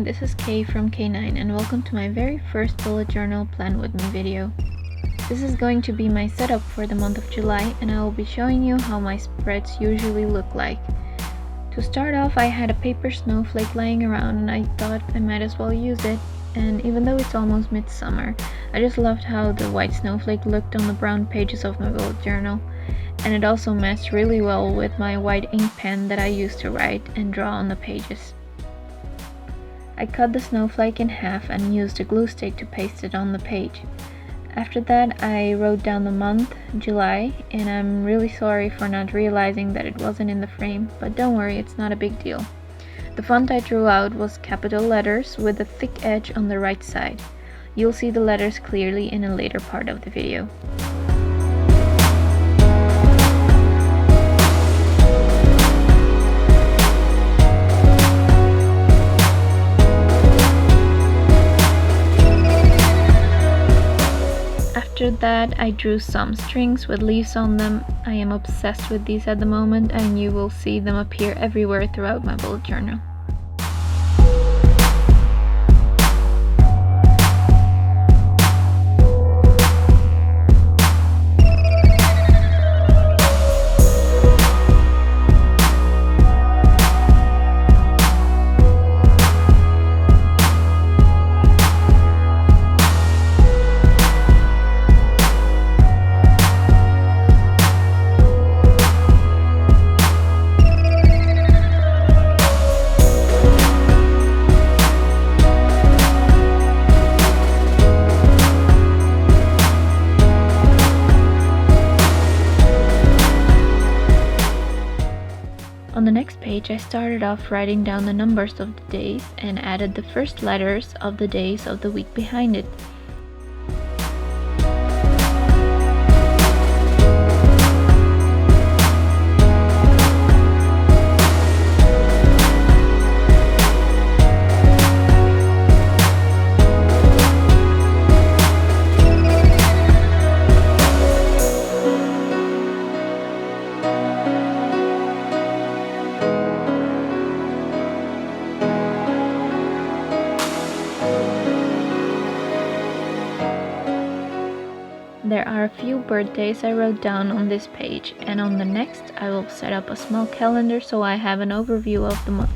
everyone, this is Kay from Khaenine and welcome to my very first bullet journal plan with me video. This is going to be my setup for the month of July and I will be showing you how my spreads usually look like. To start off, I had a paper snowflake lying around and I thought I might as well use it, and even though it's almost midsummer, I just loved how the white snowflake looked on the brown pages of my bullet journal, and it also matched really well with my white ink pen that I use to write and draw on the pages. I cut the snowflake in half and used a glue stick to paste it on the page. After that, I wrote down the month, July, and I'm really sorry for not realizing that it wasn't in the frame, but don't worry, it's not a big deal. The font I drew out was capital letters with a thick edge on the right side. You'll see the letters clearly in a later part of the video. After that, I drew some strings with leaves on them. I am obsessed with these at the moment and you will see them appear everywhere throughout my bullet journal. On the next page, I started off writing down the numbers of the days and added the first letters of the days of the week behind it. There are a few birthdays I wrote down on this page, and on the next I will set up a small calendar so I have an overview of the month.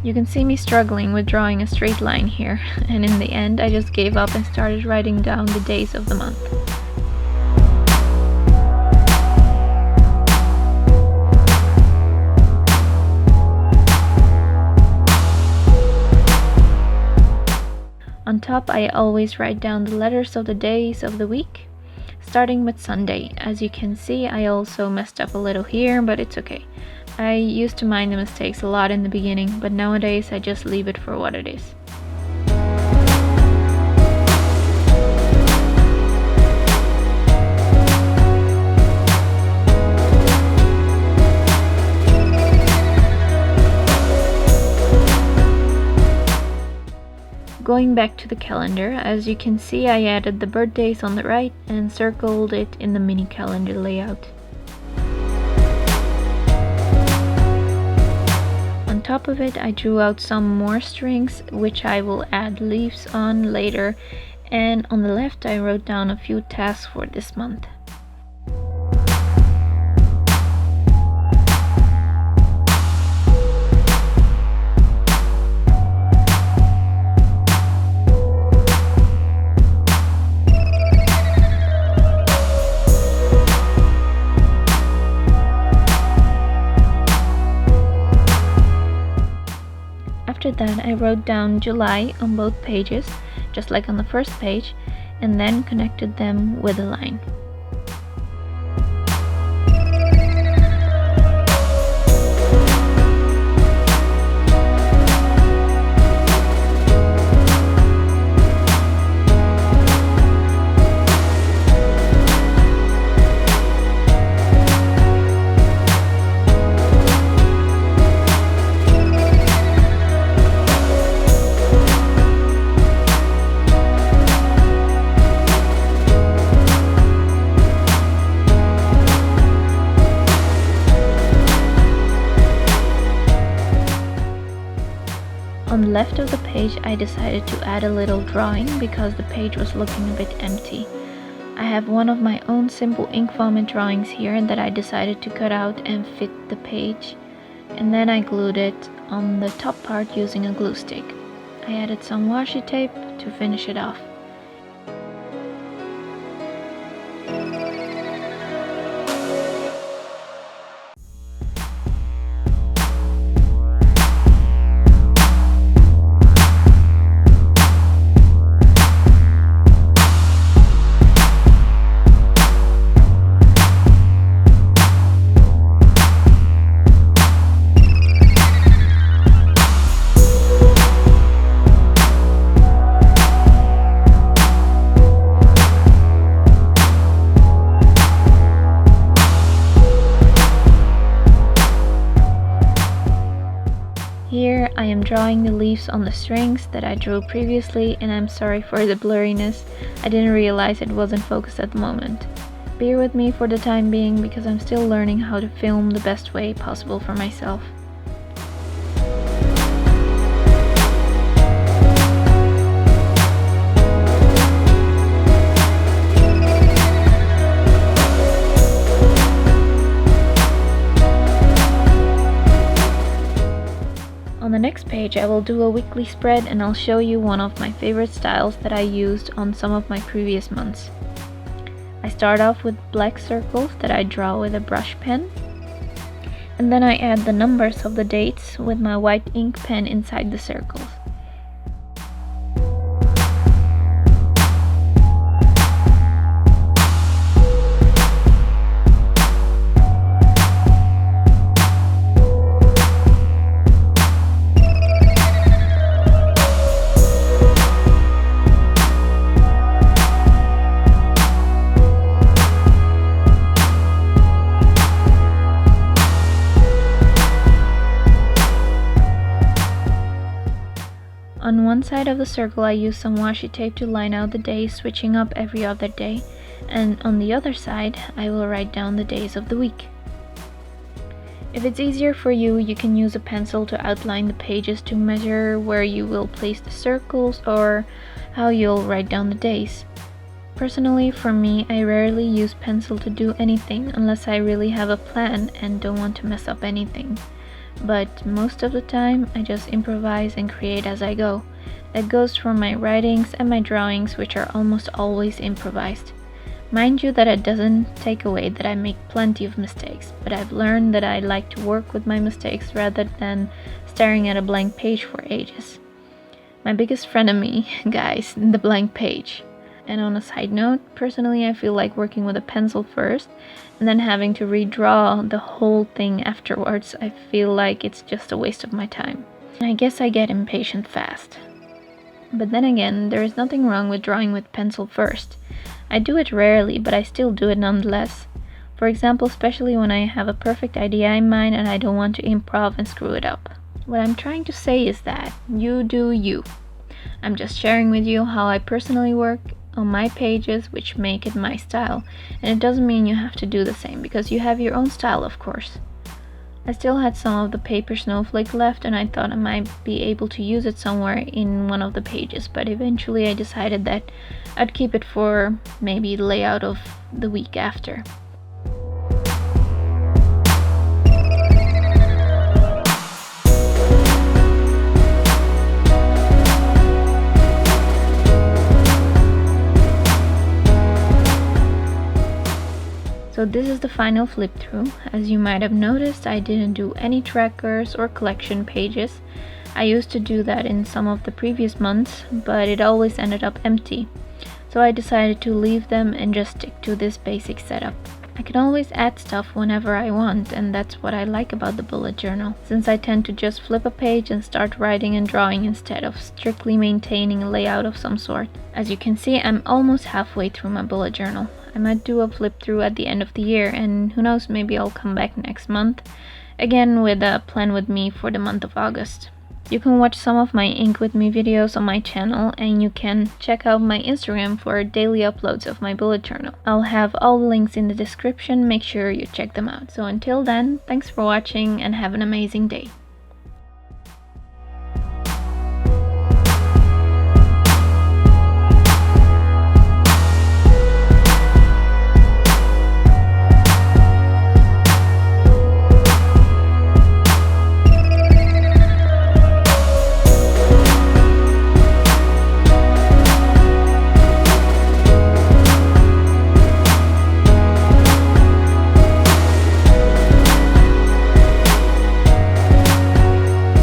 You can see me struggling with drawing a straight line here, and in the end I just gave up and started writing down the days of the month. On top, I always write down the letters of the days of the week, starting with Sunday. As you can see, I also messed up a little here, but it's okay. I used to mind the mistakes a lot in the beginning, but nowadays I just leave it for what it is. Going back to the calendar, as you can see, I added the birthdays on the right and circled it in the mini calendar layout. On top of it, I drew out some more strings, which I will add leaves on later, and on the left I wrote down a few tasks for this month. After that, I wrote down July on both pages, just like on the first page, and then connected them with a line. left of the page I decided to add a little drawing because the page was looking a bit empty. I have one of my own simple ink vomit drawings here that I decided to cut out and fit the page, and then I glued it on the top part using a glue stick. I added some washi tape to finish it off. Here I am drawing the leaves on the strings that I drew previously, and I'm sorry for the blurriness. I didn't realize it wasn't focused at the moment. Bear with me for the time being because I'm still learning how to film the best way possible for myself. On the next page I will do a weekly spread, and I'll show you one of my favorite styles that I used on some of my previous months. I start off with black circles that I draw with a brush pen, and then I add the numbers of the dates with my white ink pen inside the circles. On one side of the circle I use some washi tape to line out the days, switching up every other day, and on the other side I will write down the days of the week. If it's easier for you, you can use a pencil to outline the pages to measure where you will place the circles or how you'll write down the days. Personally, for me, I rarely use pencil to do anything unless I really have a plan and don't want to mess up anything. But most of the time I just improvise and create as I go. That goes for my writings and my drawings, which are almost always improvised. Mind you that it doesn't take away that I make plenty of mistakes, but I've learned that I like to work with my mistakes rather than staring at a blank page for ages. My biggest frenemy, guys, the blank page. And on a side note, personally I feel like working with a pencil first and then having to redraw the whole thing afterwards. I feel like it's just a waste of my time. I guess I get impatient fast. But then again, there is nothing wrong with drawing with pencil first. I do it rarely, but I still do it nonetheless. For example, especially when I have a perfect idea in mind and I don't want to improv and screw it up. What I'm trying to say is that you do you. I'm just sharing with you how I personally work on my pages, which make it my style, and it doesn't mean you have to do the same because you have your own style, of course. I still had some of the paper snowflake left and I thought I might be able to use it somewhere in one of the pages, but eventually I decided that I'd keep it for maybe the layout of the week after. So this is the final flip through. As you might have noticed, I didn't do any trackers or collection pages. I used to do that in some of the previous months, but it always ended up empty. So I decided to leave them and just stick to this basic setup. I can always add stuff whenever I want, and that's what I like about the bullet journal, since I tend to just flip a page and start writing and drawing instead of strictly maintaining a layout of some sort. As you can see, I'm almost halfway through my bullet journal. I might do a flip through at the end of the year, and who knows, maybe I'll come back next month again with a plan with me for the month of August. You can watch some of my ink with me videos on my channel, and you can check out my Instagram for daily uploads of my bullet journal. I'll have all the links in the description, make sure you check them out. So until then, thanks for watching and have an amazing day.